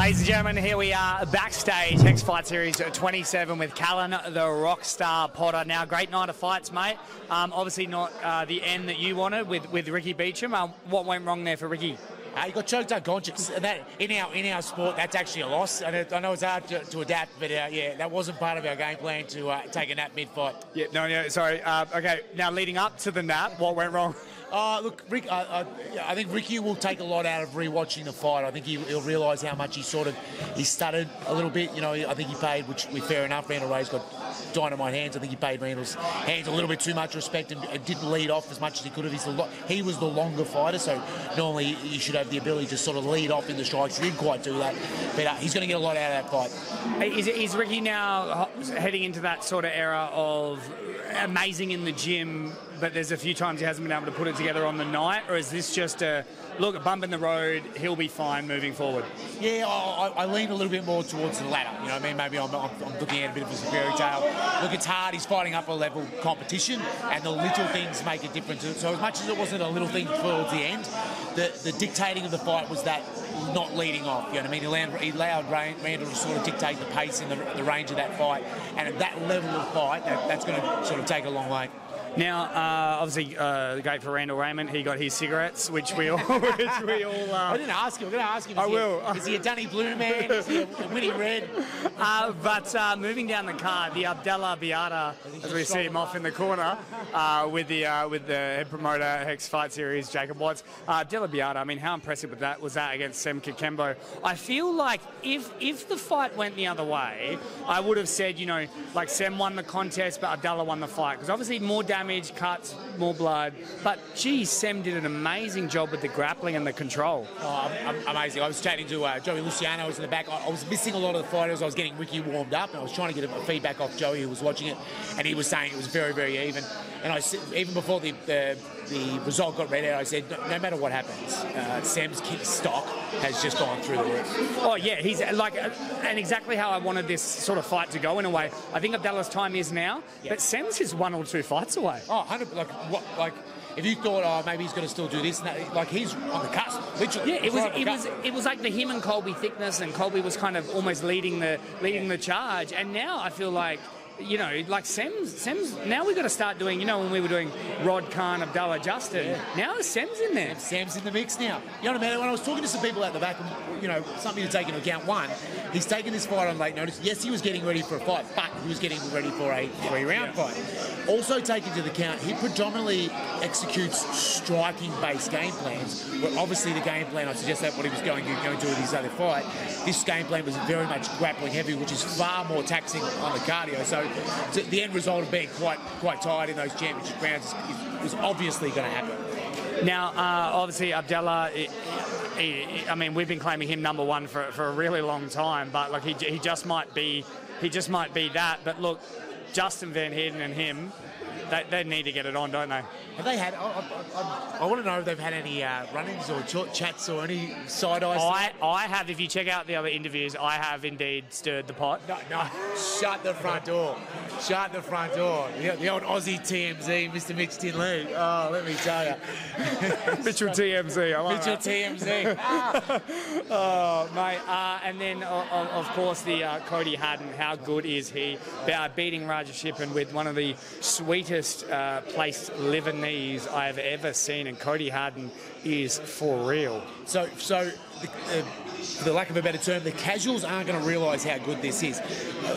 Ladies and gentlemen, here we are backstage, Hex Fight Series 27 with Callan, the Rockstar Potter. Now, great night of fights, mate. Obviously not the end that you wanted with Ricky Beecham. What went wrong there for Ricky? He got choked unconscious, and that in our sport, that's actually a loss. And I know it's hard to adapt, but yeah, that wasn't part of our game plan to take a nap mid-fight. Yeah, sorry. Okay, now leading up to the nap, what went wrong? Look, Rick, I think Ricky will take a lot out of rewatching the fight. I think he'll realise how much he stuttered a little bit. You know, I think he paid, which we fair enough. Randall Ray's got dynamite hands. I think he paid Randall's hands a little bit too much respect and didn't lead off as much as he could have. He was the longer fighter, so normally you should have the ability to sort of lead off in the strikes. He didn't quite do that, but he's going to get a lot out of that fight. Is Ricky now heading into that sort of era of amazing in the gym, but there's a few times he hasn't been able to put it together on the night, or is this just a bump in the road, he'll be fine moving forward? Yeah, I lean a little bit more towards the latter. You know what I mean? Maybe I'm looking at a bit of a fairy tale. Look, it's hard. He's fighting upper level competition, and the little things make a difference. So as much as it wasn't a little thing towards the end, the dictating of the fight was that not leading off. You know what I mean? He allowed Randall to sort of dictate the pace and the range of that fight, and at that level of fight, that's going to sort of take a long way. Now, obviously, great for Randall Raymond. He got his cigarettes, which we all. I didn't ask him. I'm going to ask him. Is he a Dunny Blue man? Is he a Winnie Red? But moving down the card, the Abdallah Biata, as we see him off in the corner, with the head promoter Hex Fight Series, Jacob Watts. Abdallah Biata. I mean, how impressive was that against Sem Kikembo? I feel like if the fight went the other way, I would have said, like Sem won the contest, but Abdallah won the fight, because obviously more damage, cuts, more blood. But, geez, Sem did an amazing job with the grappling and the control. Oh, amazing. I was chatting to Joey Luciano, who was in the back. I was missing a lot of the fighters. I was getting Ricky warmed up, and I was trying to get a feedback off Joey, who was watching it, and he was saying it was very, very even. And I said, even before the result got read out, I said, no matter what happens, Sem's kick stock has just gone through the roof. Oh, yeah, he's like, and exactly how I wanted this sort of fight to go in a way. I think Abdallah's time is now, but Sem's is 1 or 2 fights away. Oh, 100, like if you thought, maybe he's going to still do this, and that, like he's on the cusp, literally. Yeah, it was like the him and Colby thickness, and Colby was kind of almost leading the charge, and now I feel like, like Sem's now we've got to start doing, when we were doing Rod Khan, Abdallah, Justin, now Sem's in there. Sem's in the mix now. You know what I mean? When I was talking to some people out the back, something to take into account. One, he's taken this fight on late notice. Yes, he was getting ready for a fight, but he was getting ready for a 3-round fight. Also take into account, he predominantly executes striking-based game plans, but obviously the game plan, I suggest that what he was going to do with his other fight, this game plan was very much grappling heavy, which is far more taxing on the cardio. So the end result of being quite tired in those championship rounds was obviously going to happen. Now, obviously, Abdallah, we've been claiming him number one for a really long time, but like he just might be that. But look, Justin Van Heerden and him, they need to get it on, don't they? Have they had? I want to know if they've had any run-ins or chats or any side eyes. I have. If you check out the other interviews, I have indeed stirred the pot. No, shut the front door. Shut the front door. The old Aussie TMZ, Mr. Mitch Tinley. Oh, let me tell you. Mitchell TMZ. Mitchell TMZ. Oh, mate. And then, of course, the Cody Haddon. How good is he? Beating Raja Shippen with one of the sweetest placed liver knees I have ever seen, and Cody Haddon is for real. So for the lack of a better term, the casuals aren't going to realise how good this is.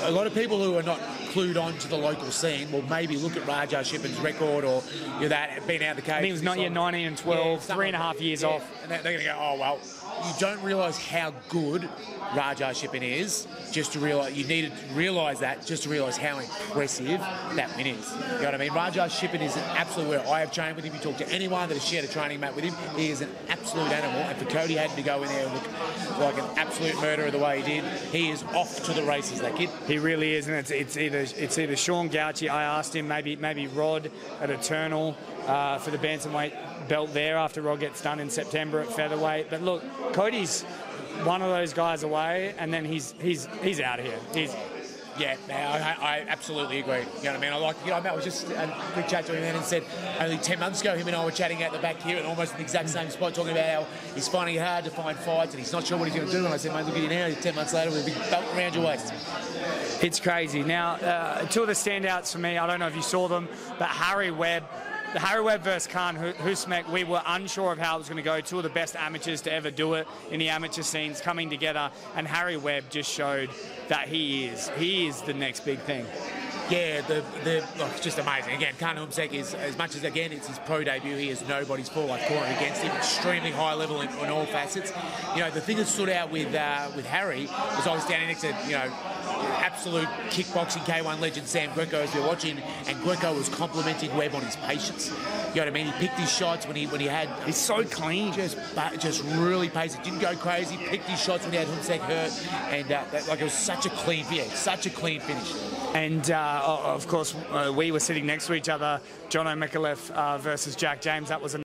A lot of people who are not clued on to the local scene will maybe look at Raja Shippen's record or that being out of the cage. I think it was 19 and 12, 3.5 years off. And they're going to go, oh, well, you don't realise how good Raja Shippen is. Just to realise, you need to realise that just to realise how impressive that win is. You know what I mean? Raja Shippen is an absolute winner. I have trained with him. You talk to anyone that has shared a training mat with him, he is an absolute animal. And for Cody Haddon to go in there and look like an absolute murderer the way he did, he is off to the races, that kid. He really is, and it's either Sean Gauci. I asked him maybe Rod at Eternal for the bantamweight belt there after Rod gets done in September at featherweight. But look, Cody's one of those guys away, and then he's out of here. Yeah, I absolutely agree. You know what I mean? I was just a quick chat to him and said only 10 months ago, him and I were chatting out the back here in almost the exact same spot, talking about how he's finding it hard to find fights and he's not sure what he's going to do. And I said, mate, look at you now, 10 months later with a big belt around your waist. It's crazy. Now, two of the standouts for me, I don't know if you saw them, but Harry Webb. The Harry Webb versus Khan Husmek, we were unsure of how it was going to go. Two of the best amateurs to ever do it in the amateur scenes coming together, and Harry Webb just showed that he is the next big thing. Yeah, it's just amazing. Again, Khan Husmek is, as much as, again, it's his pro debut, he is nobody's full-life corner against him. Extremely high level on all facets. You know, the thing that stood out with Harry was I was standing next to, absolute kickboxing K1 legend Sam Greco as we were watching, and Greco was complimenting Webb on his patience. You know what I mean? He picked his shots when he had... He's so clean. Just really patient. Didn't go crazy. Picked his shots when he had Husmek hurt. And it was such a clean finish. And, of course, we were sitting next to each other, John O'Micallef versus Jack James. That was